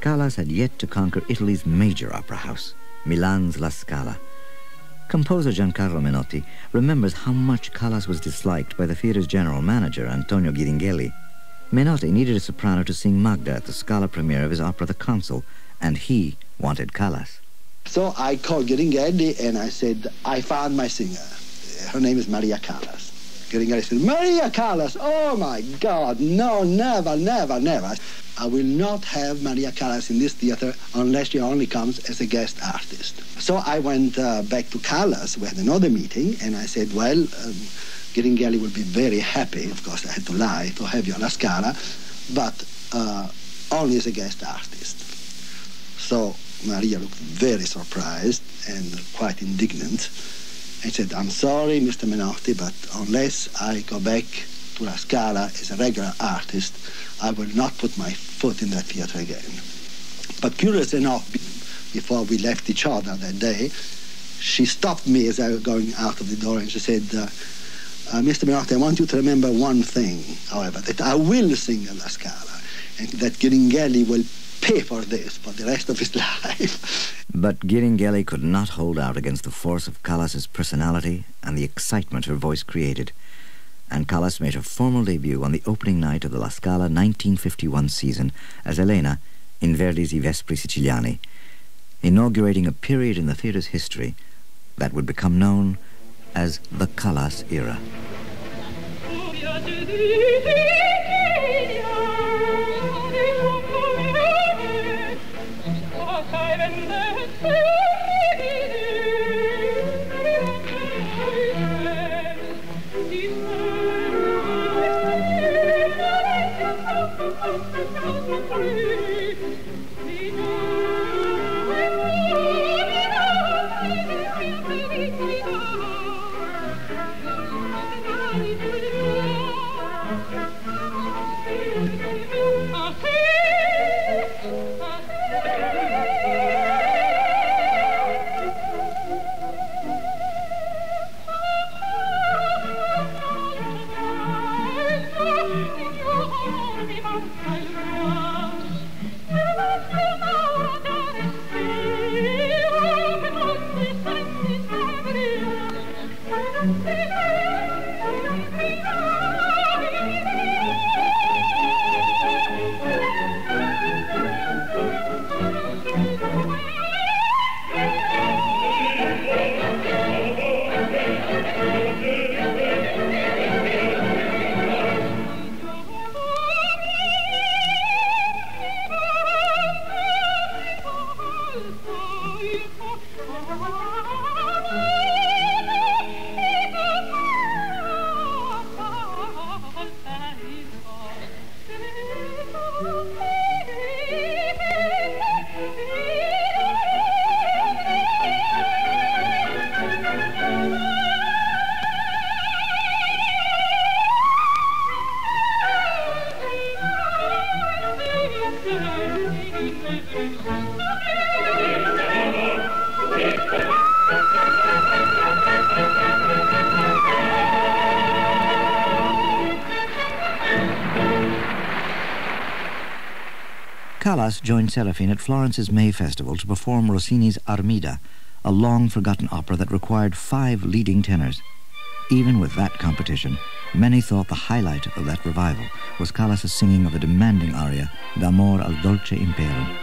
Callas had yet to conquer Italy's major opera house, Milan's La Scala. Composer Giancarlo Menotti remembers how much Callas was disliked by the theatre's general manager, Antonio Ghiringhelli. Menotti needed a soprano to sing Magda at the Scala premiere of his opera The Consul, and he wanted Callas. So I called Ghiringhelli and I said, I found my singer. Her name is Maria Callas. Ghiringhelli said, Maria Callas, oh my God, no, never, never, never. I will not have Maria Callas in this theater unless she only comes as a guest artist. So I went back to Callas. We had another meeting, and I said, well, Ghiringhelli will be very happy, of course I had to lie, to have you on La Scala, but only as a guest artist. So Maria looked very surprised and quite indignant. I said, I'm sorry, Mr. Menotti, but unless I go back to La Scala as a regular artist, I will not put my foot in that theater again. But curious enough, before we left each other that day, she stopped me as I was going out of the door and she said, Mr. Menotti, I want you to remember one thing, however, that I will sing at La Scala, and that Ghiringhelli will pay for this for the rest of his life. But Ghiringhelli could not hold out against the force of Callas's personality and the excitement her voice created, and Callas made her formal debut on the opening night of the La Scala 1951 season as Elena in Verdi's I Vespri Siciliani, inaugurating a period in the theatre's history that would become known as the Callas era. Callas joined Serafine at Florence's May Festival to perform Rossini's Armida, a long-forgotten opera that required 5 leading tenors. Even with that competition, many thought the highlight of that revival was Callas' singing of the demanding aria D'amor al dolce impero.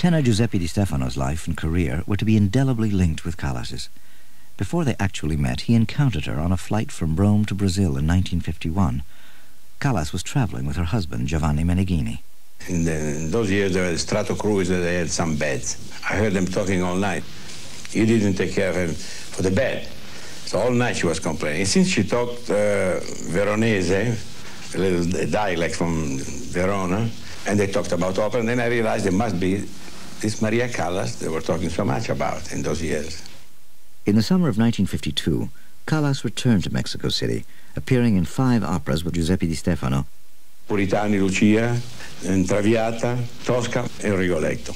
Tenor Giuseppe Di Stefano's life and career were to be indelibly linked with Callas's. Before they actually met, he encountered her on a flight from Rome to Brazil in 1951. Callas was traveling with her husband, Giovanni Meneghini. In those years, there were Strato Cruiser, they had some beds. I heard them talking all night. You didn't take care of him for the bed. So all night she was complaining. And since she talked Veronese, a little dialect from Verona, and they talked about opera, and then I realized there must be this Maria Callas they were talking so much about in those years. In the summer of 1952, Callas returned to Mexico City, appearing in 5 operas with Giuseppe Di Stefano. Puritani, Lucia, and Traviata, Tosca, and Rigoletto.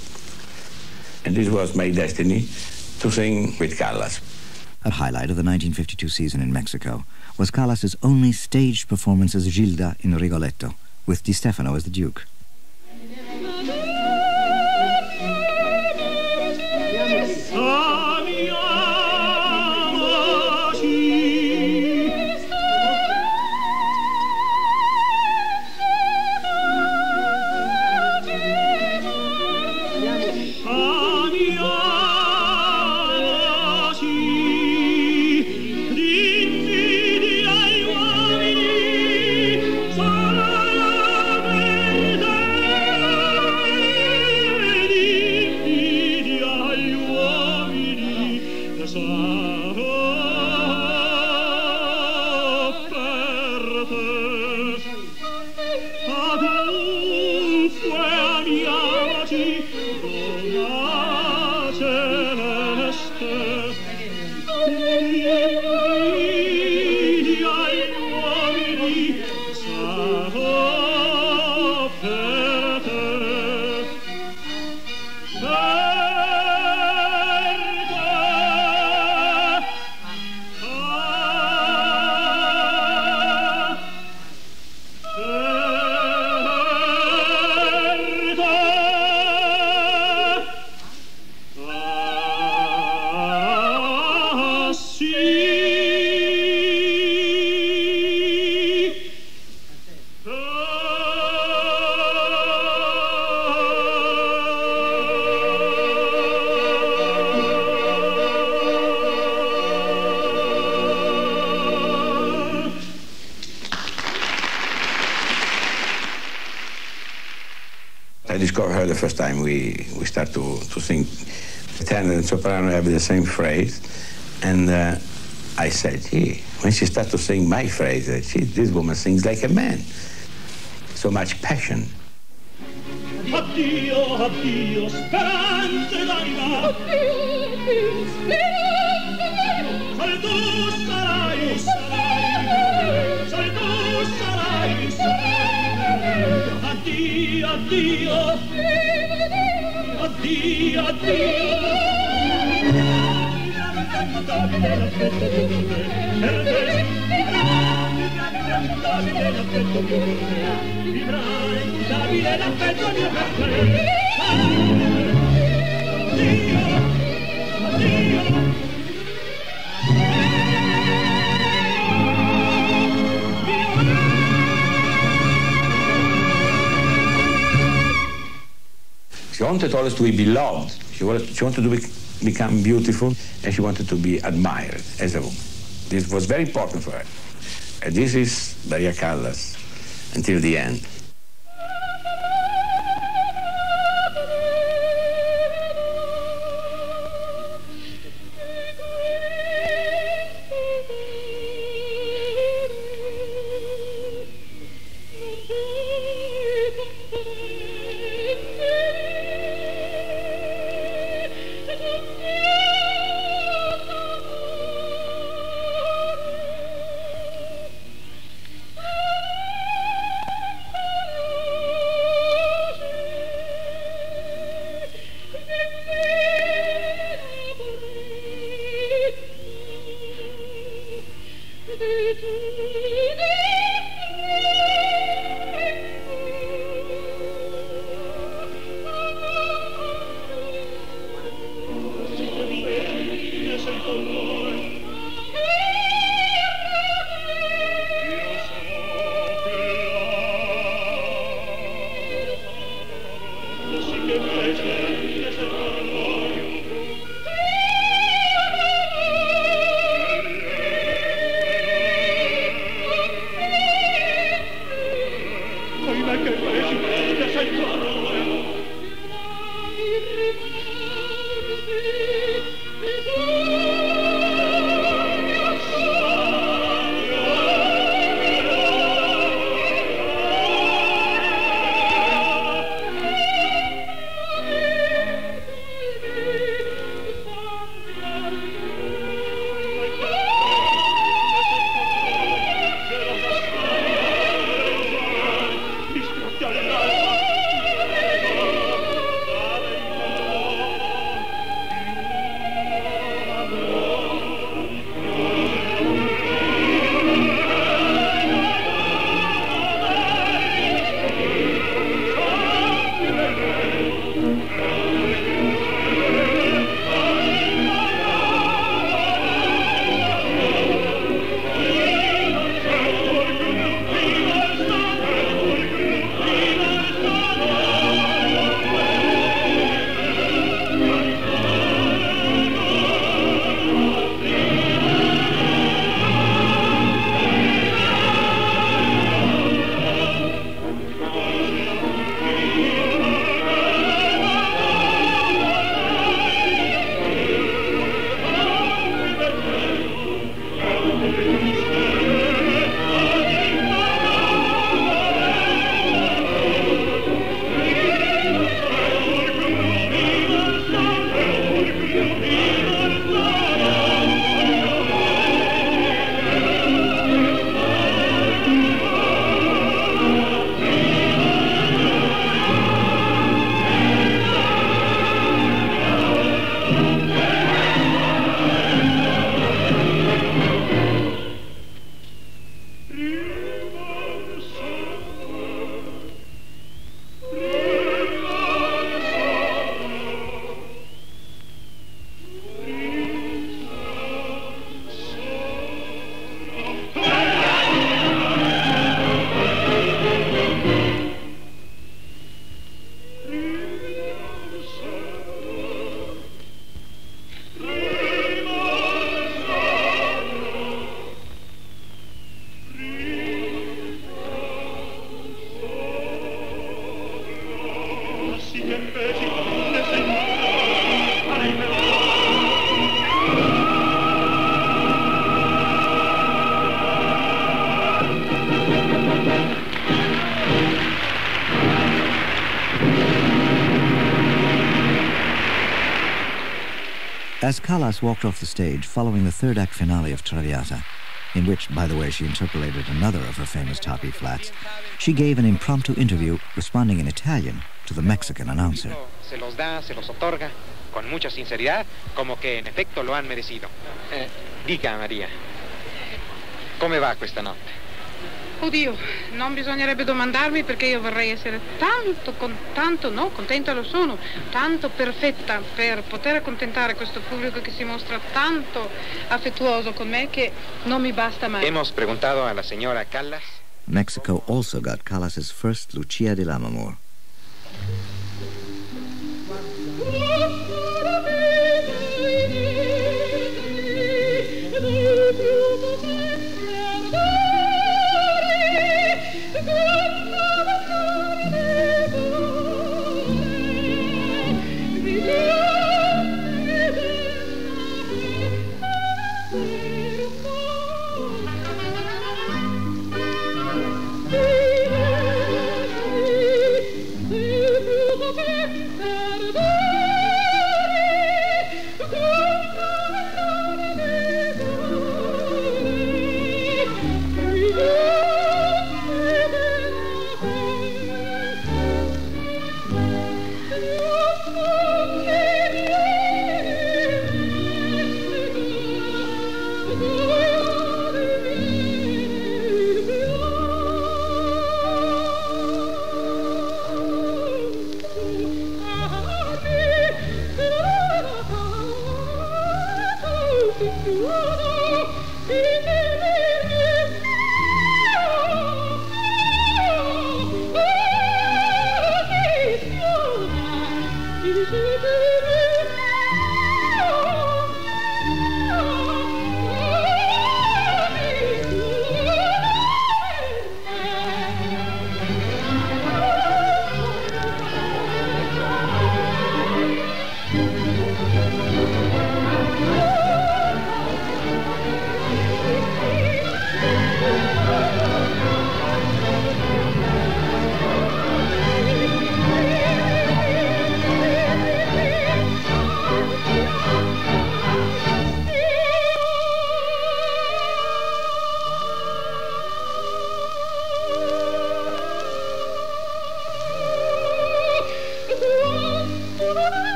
And this was my destiny, to sing with Callas. A highlight of the 1952 season in Mexico was Callas's only staged performance as Gilda in Rigoletto, with Di Stefano as the Duke. I discovered her the first time we start to sing. Tenor and soprano have the same phrase, and I said, gee, when she started to sing my phrase, this woman sings like a man. So much passion. Addio, addio, speranze d'anima. Addio, se tu sarai, se tu sarai, addio, addio, addio, addio. She wanted always to be beloved. She wanted to become beautiful, and she wanted to be admired as a woman. This was very important for her. And this is Maria Callas until the end. As Callas walked off the stage following the third act finale of Traviata, in which, by the way, she interpolated another of her famous top E flats, she gave an impromptu interview responding in Italian to the Mexican announcer. Se los da, se los otorga, con mucha sinceridad, como que en efecto lo han merecido. Dica, Maria, come va questa notte? Oddio, non bisognerebbe domandarmi perché io vorrei essere contenta lo sono, tanto perfetta per poter accontentare questo pubblico che si mostra tanto affettuoso con me che non mi basta mai. Hemos preguntado a la señora Callas. Mexico also got Callas's first Lucia di Lammermoor.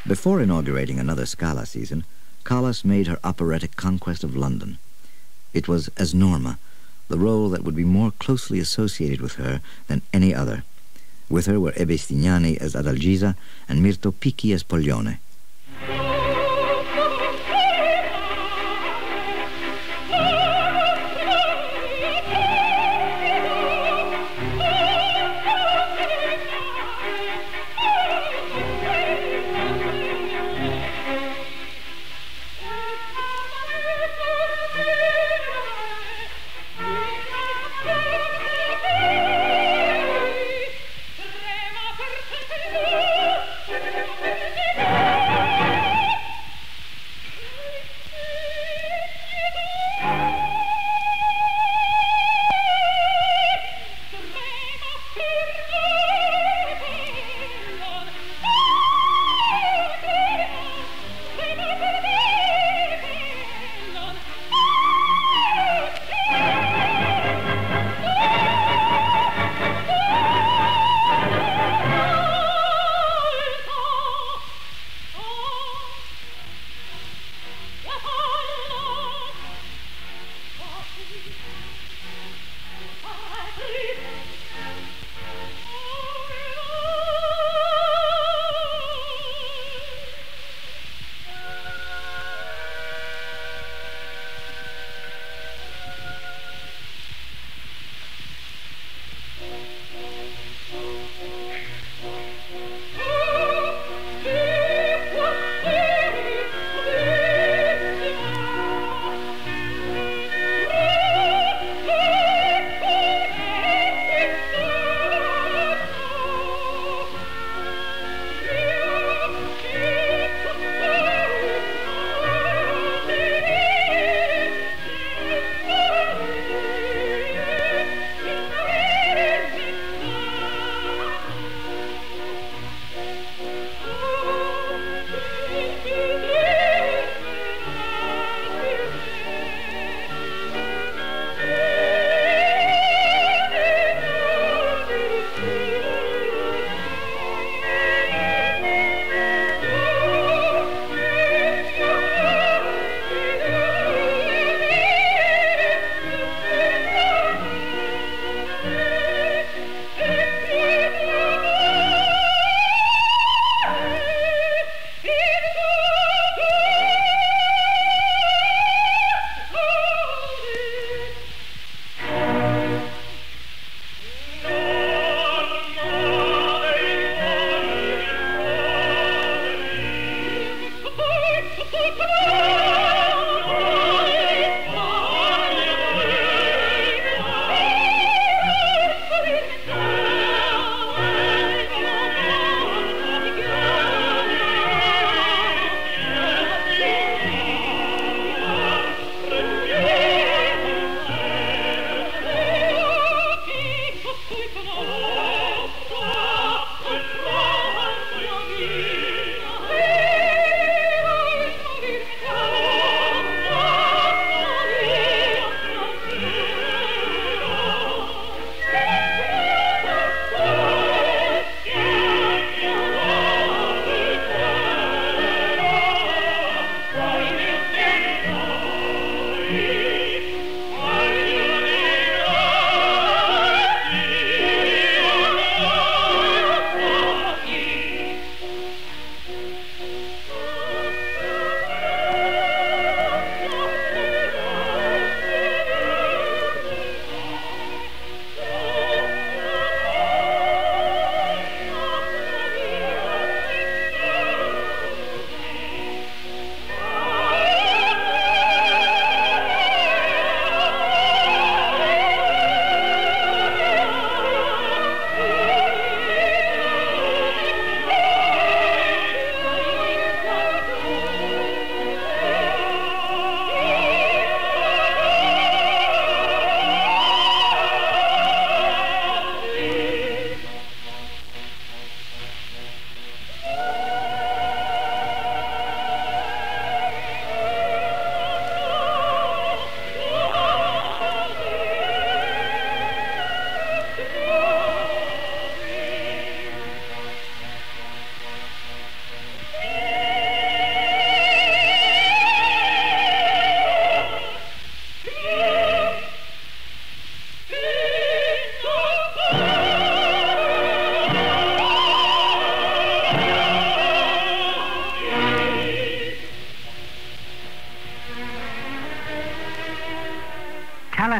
Before inaugurating another Scala season, Callas made her operatic conquest of London. It was as Norma, the role that would be more closely associated with her than any other. With her were Ebe Stignani as Adalgisa and Mirto Picchi as Poglione.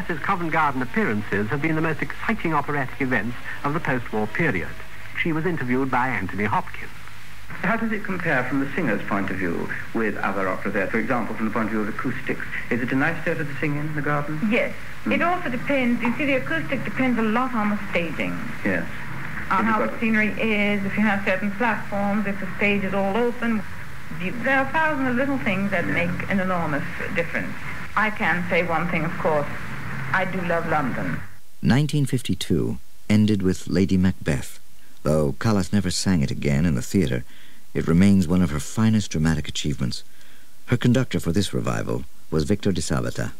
Callas's Covent Garden appearances have been the most exciting operatic events of the post-war period. She was interviewed by Anthony Hopkins. How does it compare from the singer's point of view with other operas there? For example, from the point of view of acoustics, is it a nice theatre to sing in the garden? Yes. It also depends. You see, the acoustic depends a lot on the staging. Yes. On how the scenery is, if you have certain platforms, if the stage is all open. There are thousands of little things that make an enormous difference. I can say one thing, of course. I do love London. 1952 ended with Lady Macbeth. Though Callas never sang it again in the theatre, it remains one of her finest dramatic achievements. Her conductor for this revival was Victor de Sabata.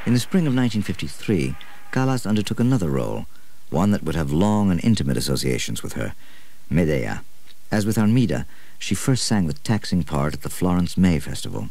In the spring of 1953, Callas undertook another role, one that would have long and intimate associations with her, Medea. As with Armida, she first sang the taxing part at the Florence May Festival.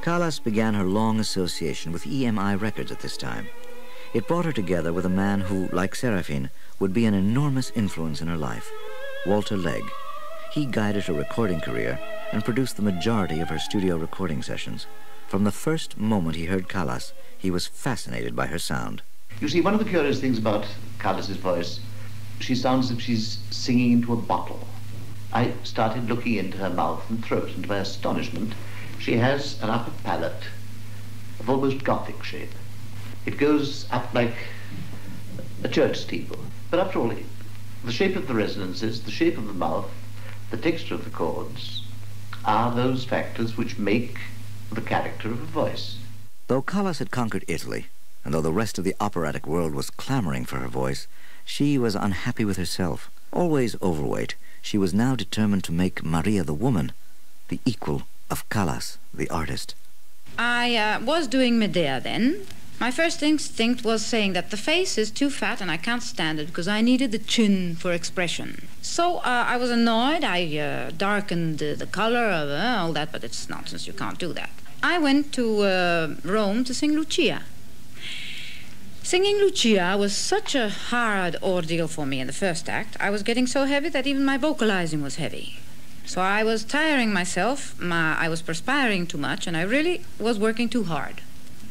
Callas began her long association with EMI Records at this time. It brought her together with a man who, like Serafine, would be an enormous influence in her life, Walter Legg. He guided her recording career and produced the majority of her studio recording sessions. From the first moment he heard Callas, he was fascinated by her sound. You see, one of the curious things about Callas's voice, she sounds as if she's singing into a bottle. I started looking into her mouth and throat, and to my astonishment, she has an upper palate of almost Gothic shape. It goes up like a church steeple. But after all, the shape of the resonances, the shape of the mouth, the texture of the chords are those factors which make the character of a voice. Though Callas had conquered Italy, and though the rest of the operatic world was clamoring for her voice, she was unhappy with herself. Always overweight, she was now determined to make Maria the woman the equal of Callas, the artist. I was doing Medea then. My first instinct was saying that the face is too fat and I can't stand it because I needed the chin for expression. So I was annoyed. I darkened the color of all that, but it's nonsense. You can't do that. I went to Rome to sing Lucia. Singing Lucia was such a hard ordeal for me in the first act. I was getting so heavy that even my vocalizing was heavy. So I was tiring myself, I was perspiring too much, and I really was working too hard.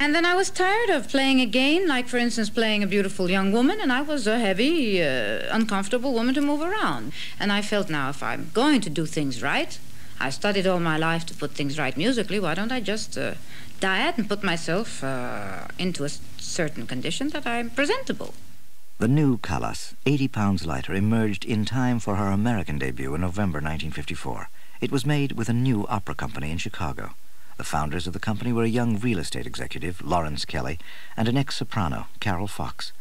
And then I was tired of playing again, like, for instance, playing a beautiful young woman, and I was a heavy, uncomfortable woman to move around. And I felt, now, if I'm going to do things right, I studied all my life to put things right musically, why don't I just diet and put myself into a certain condition that I'm presentable? The new Callas, 80 pounds lighter, emerged in time for her American debut in November 1954. It was made with a new opera company in Chicago. The founders of the company were a young real estate executive, Lawrence Kelly, and an ex-soprano, Carol Fox.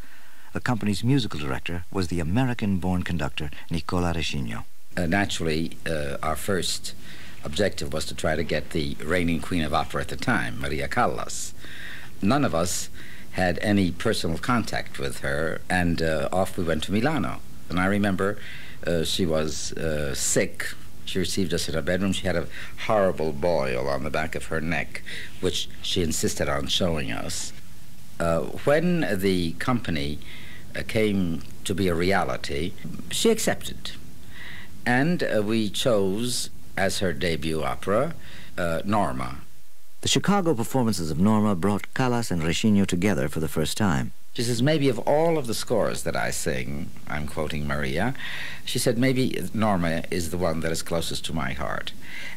The company's musical director was the American-born conductor, Nicola Rescigno. Naturally, our first objective was to try to get the reigning queen of opera at the time, Maria Callas. None of us had any personal contact with her, and off we went to Milano. And I remember she was sick. She received us in her bedroom. She had a horrible boil on the back of her neck, which she insisted on showing us. When the company came to be a reality, she accepted. And we chose, as her debut opera, Norma. The Chicago performances of Norma brought Callas and Rescigno together for the first time. She says, maybe of all of the scores that I sing, I'm quoting Maria, she said, maybe Norma is the one that is closest to my heart.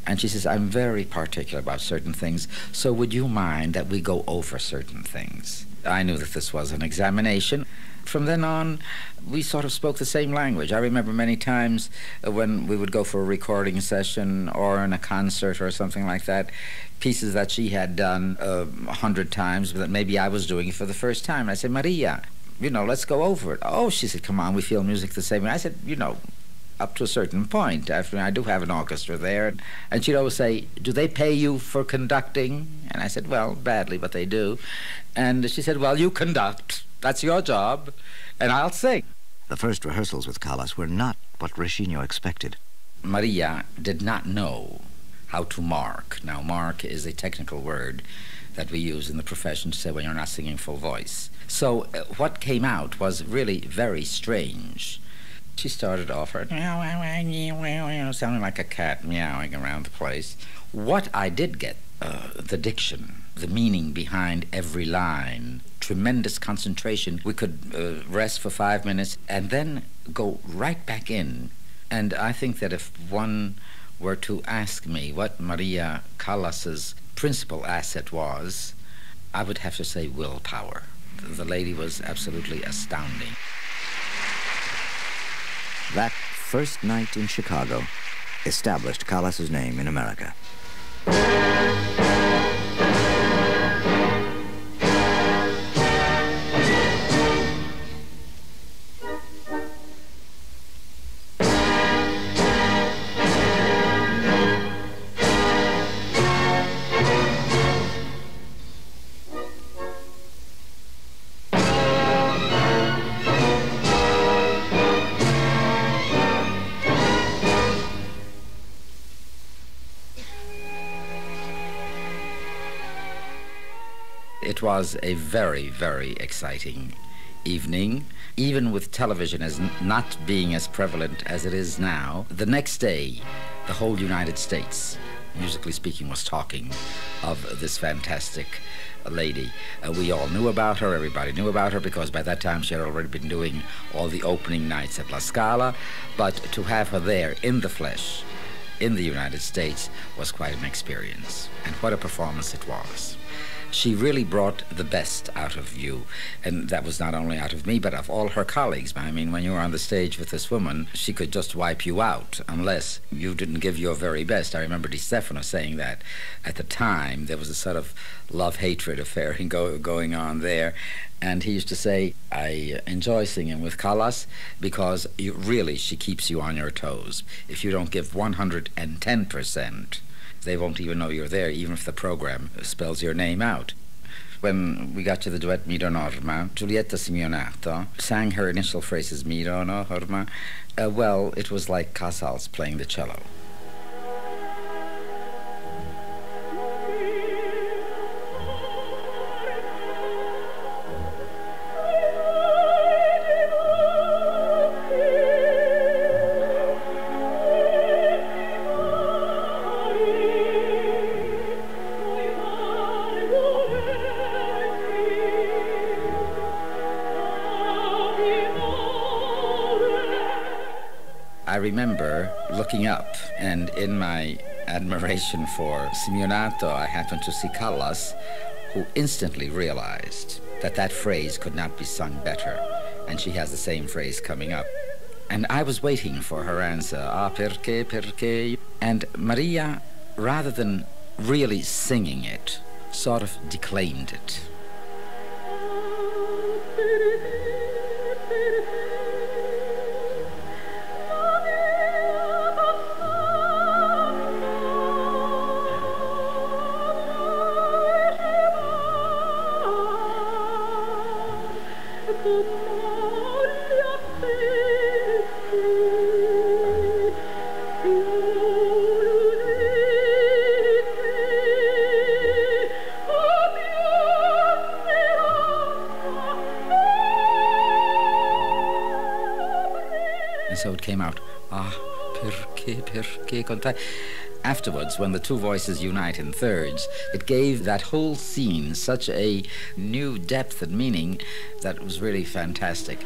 And she says, I'm very particular about certain things, so would you mind that we go over certain things? I knew that this was an examination. From then on, we sort of spoke the same language. I remember many times when we would go for a recording session or in a concert or something like that, pieces that she had done 100 times, but that maybe I was doing it for the first time. I said, Maria, let's go over it. Oh, she said, come on, we feel music the same way. I said, up to a certain point. I do have an orchestra there. And she'd always say, do they pay you for conducting? And I said, well, badly, but they do. And she said, well, you conduct. That's your job, and I'll sing. The first rehearsals with Callas were not what Rescigno expected. Maria did not know how to mark. Now, mark is a technical word that we use in the profession to say when you're not singing full voice. So what came out was really very strange. She started off her sounding like a cat meowing around the place. What I did get, the diction, the meaning behind every line, tremendous concentration. We could rest for 5 minutes and then go right back in. And I think that if one were to ask me what Maria Callas's principal asset was, I would have to say willpower. The lady was absolutely astounding. That first night in Chicago established Callas's name in America. It was a very, very exciting evening, even with television as not being as prevalent as it is now, the next day, the whole United States, musically speaking, was talking of this fantastic lady. We all knew about her, everybody knew about her, because by that time she had already been doing all the opening nights at La Scala, but to have her there in the flesh, in the United States, was quite an experience. And what a performance it was. She really brought the best out of you, and that was not only out of me, but of all her colleagues. I mean, when you were on the stage with this woman, she could just wipe you out unless you didn't give your very best. I remember Di Stefano saying that at the time there was a sort of love-hatred affair going on there, and he used to say, I enjoy singing with Callas because she keeps you on your toes. If you don't give 110%, they won't even know you're there, even if the program spells your name out. When we got to the duet Miro Norma, Giulietta Simeonato sang her initial phrases, Miro Norma. Well, it was like Casals playing the cello. I remember looking up, and in my admiration for Simeonato, I happened to see Callas, who instantly realized that that phrase could not be sung better, and she has the same phrase coming up. And I was waiting for her answer, perché? And Maria, rather than really singing it, sort of declaimed it. And so it came out, perché contai. Afterwards, when the two voices unite in thirds, it gave that whole scene such a new depth and meaning that was really fantastic.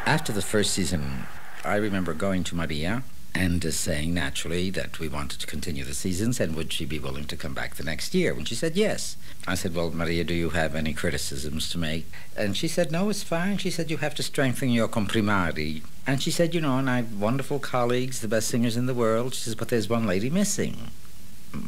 After the first season, I remember going to Maria and saying naturally that we wanted to continue the seasons and would she be willing to come back the next year. When she said yes. I said, well, Maria, do you have any criticisms to make? And she said, no, it's fine. She said, you have to strengthen your comprimari. And she said, you know, and I have wonderful colleagues, the best singers in the world. She says, but there's one lady missing.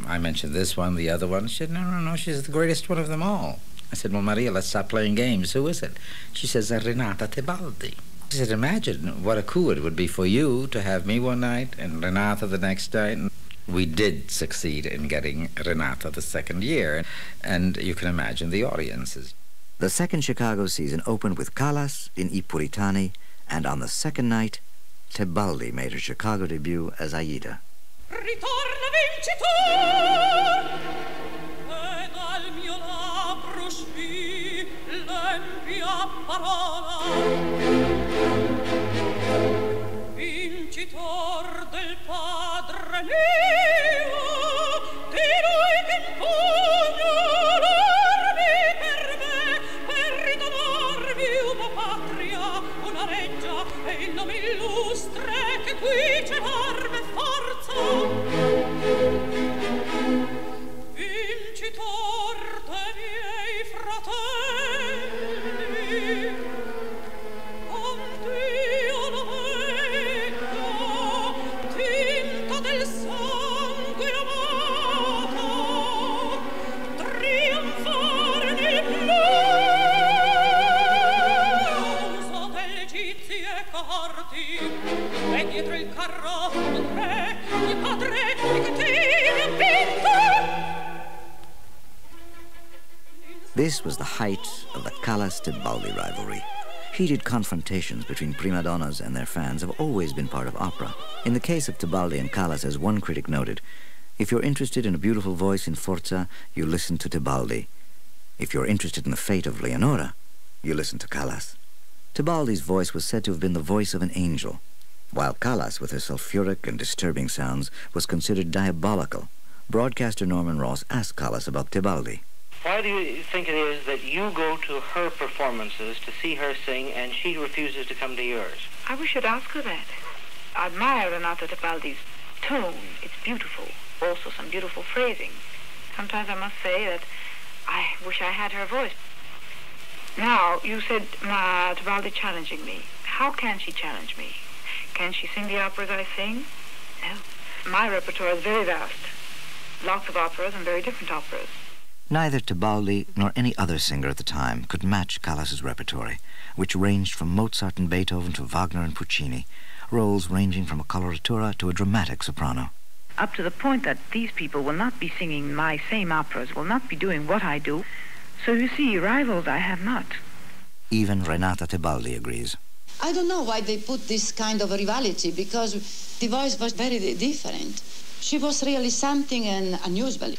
I mentioned this one, the other one. She said, no, she's the greatest one of them all. I said, well, Maria, let's stop playing games. Who is it? She says, Renata Tebaldi. She said, imagine what a coup it would be for you to have me one night and Renata the next night. We did succeed in getting Renata the second year, and you can imagine the audiences. The second Chicago season opened with Callas in I Puritani, and on the second night, Tebaldi made her Chicago debut as Aida. Ritorna vincitor, e dal mio labbro uscì l'empia parola. Vincitor del padre mio, di lui che in pugno l'armi per me, per ridonarvi una patria, una reggia e il nome illustre che qui c'è arme e forza. Vincitor dei miei fratelli, con Dio lo venga, tinta del sangue amata, trionfare nel plauso delle egizie corti, e dietro il carro un re, mio padre, di cattivi ha vinto. This was the height of the Callas-Tebaldi rivalry. Heated confrontations between prima donnas and their fans have always been part of opera. In the case of Tebaldi and Callas, as one critic noted, if you're interested in a beautiful voice in Forza, you listen to Tebaldi. If you're interested in the fate of Leonora, you listen to Callas. Tebaldi's voice was said to have been the voice of an angel, while Callas, with her sulphuric and disturbing sounds, was considered diabolical. Broadcaster Norman Ross asked Callas about Tebaldi. Why do you think it is that you go to her performances to see her sing and she refuses to come to yours? I wish you'd ask her that. I admire Renata Tebaldi's tone. It's beautiful. Also some beautiful phrasing. Sometimes I must say that I wish I had her voice. Now, you said Tebaldi challenging me. How can she challenge me? Can she sing the operas I sing? No. My repertoire is very vast. Lots of operas and very different operas. Neither Tebaldi nor any other singer at the time could match Callas's repertory, which ranged from Mozart and Beethoven to Wagner and Puccini, roles ranging from a coloratura to a dramatic soprano. Up to the point that these people will not be singing my same operas, will not be doing what I do. So you see, rivals I have not. Even Renata Tebaldi agrees. I don't know why they put this kind of rivalry, because the voice was very different. She was really something unusual.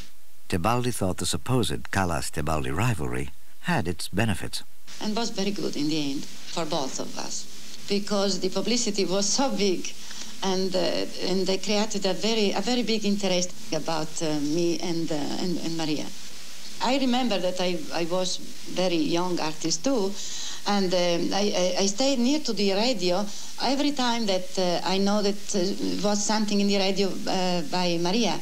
Tebaldi thought the supposed Callas-Tebaldi rivalry had its benefits. And was very good in the end for both of us, because the publicity was so big, and they created a very big interest about me and Maria. I remember that I was very young artist too, and I stayed near to the radio every time that I know that was something in the radio by Maria.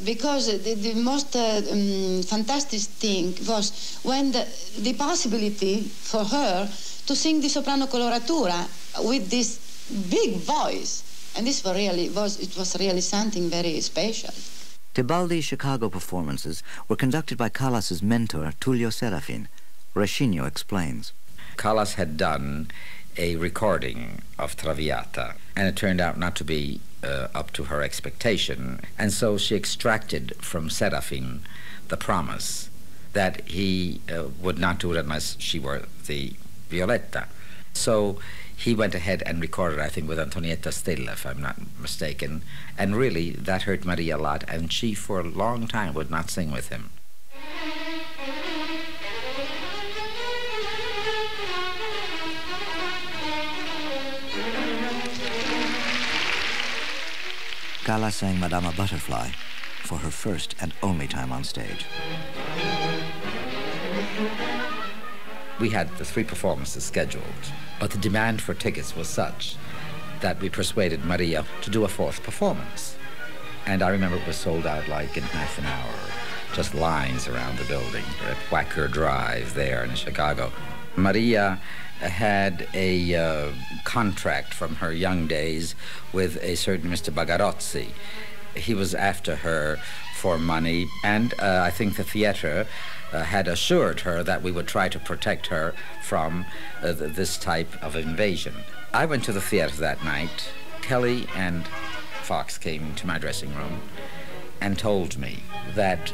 Because the most fantastic thing was when the possibility for her to sing the soprano coloratura with this big voice, and this was really something very special. Tebaldi's Chicago performances were conducted by Callas's mentor Tullio Serafin. Rescigno explains. Callas had done a recording of Traviata, and it turned out not to be up to her expectation, and so she extracted from Serafin the promise that he would not do it unless she were the Violetta. So he went ahead and recorded, I think, with Antonietta Stella, if I'm not mistaken, and really that hurt Maria a lot, and she for a long time would not sing with him. Callas sang Madama Butterfly for her first and only time on stage. We had the 3 performances scheduled, but the demand for tickets was such that we persuaded Maria to do a 4th performance. And I remember it was sold out like in half an hour, just lines around the building at Wacker Drive there in Chicago. Maria had a contract from her young days with a certain Mr. Bagarozzi. He was after her for money, and I think the theater had assured her that we would try to protect her from this type of invasion. I went to the theater that night. Kelly and Fox came to my dressing room and told me that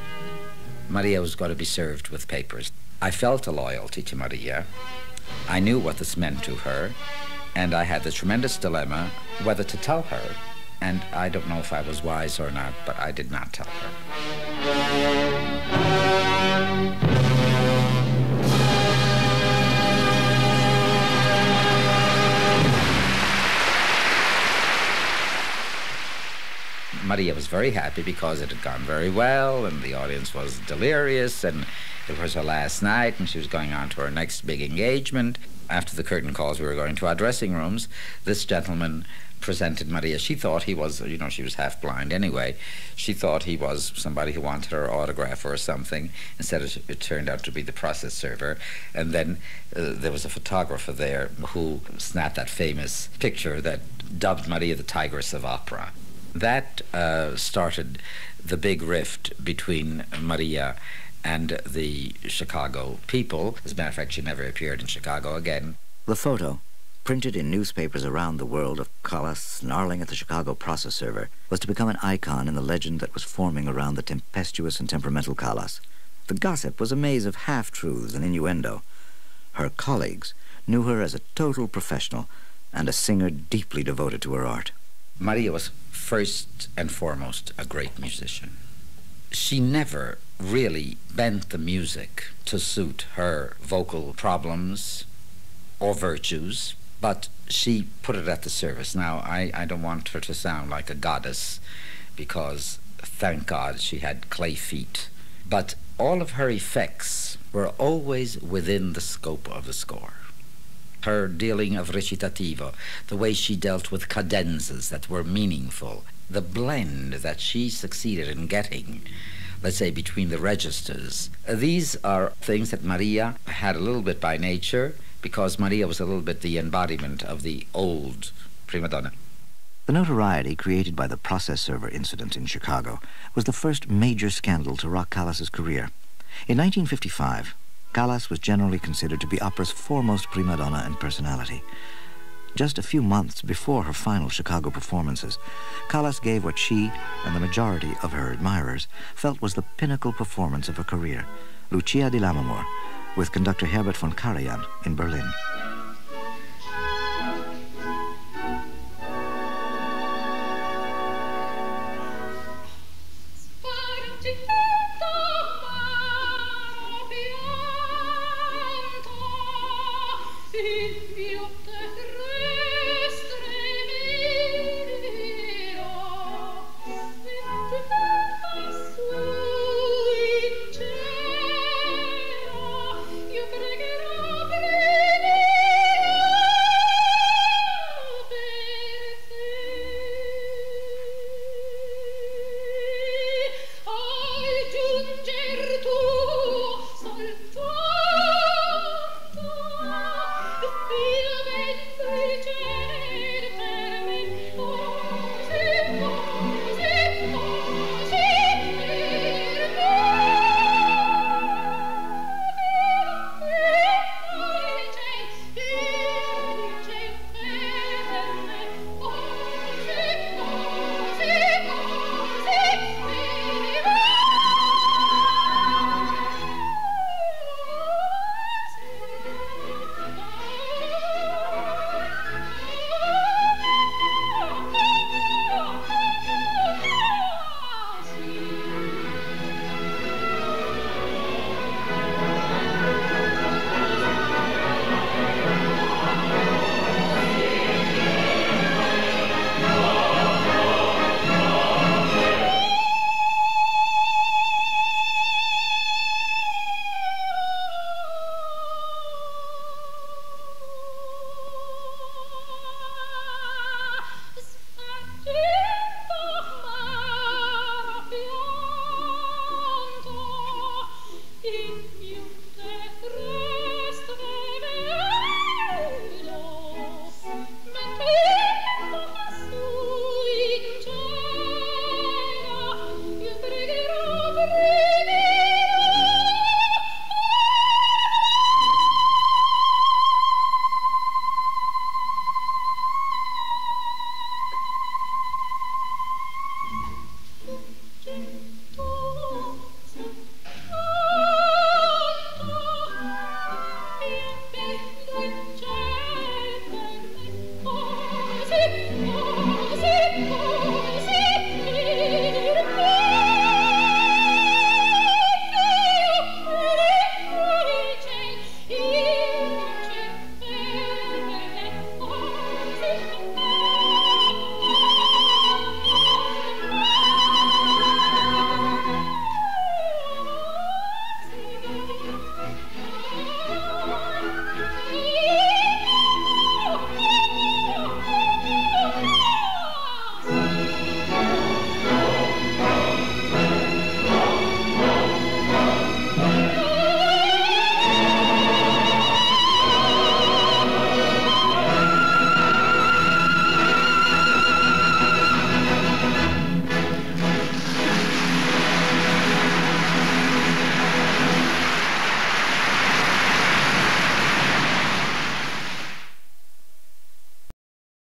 Maria was going to be served with papers. I felt a loyalty to Maria. I knew what this meant to her, and I had the tremendous dilemma whether to tell her. And I don't know if I was wise or not, but I did not tell her. Maria was very happy because it had gone very well and the audience was delirious and it was her last night and she was going on to her next big engagement. After the curtain calls, we were going to our dressing rooms. This gentleman presented Maria. She thought he was, she was half blind anyway. She thought he was somebody who wanted her autograph or something. Instead, it turned out to be the process server. And then there was a photographer there who snapped that famous picture that dubbed Maria the Tigress of Opera. That started the big rift between Maria and the Chicago people. As a matter of fact, she never appeared in Chicago again. The photo, printed in newspapers around the world, of Callas snarling at the Chicago process server, was to become an icon in the legend that was forming around the tempestuous and temperamental Callas. The gossip was a maze of half-truths and innuendo. Her colleagues knew her as a total professional and a singer deeply devoted to her art. Maria was first and foremost a great musician. She never really bent the music to suit her vocal problems or virtues, but she put it at the service. Now, I don't want her to sound like a goddess because, thank God, she had clay feet. But all of her effects were always within the scope of the score. Her dealing of recitativo, the way she dealt with cadenzas that were meaningful, the blend that she succeeded in getting, let's say, between the registers. These are things that Maria had a little bit by nature, because Maria was a little bit the embodiment of the old prima donna. The notoriety created by the process server incident in Chicago was the first major scandal to rock Callas's career. In 1955, Callas was generally considered to be opera's foremost prima donna and personality. Just a few months before her final Chicago performances, Callas gave what she and the majority of her admirers felt was the pinnacle performance of her career, Lucia di Lammermoor, with conductor Herbert von Karajan in Berlin. Il mio terra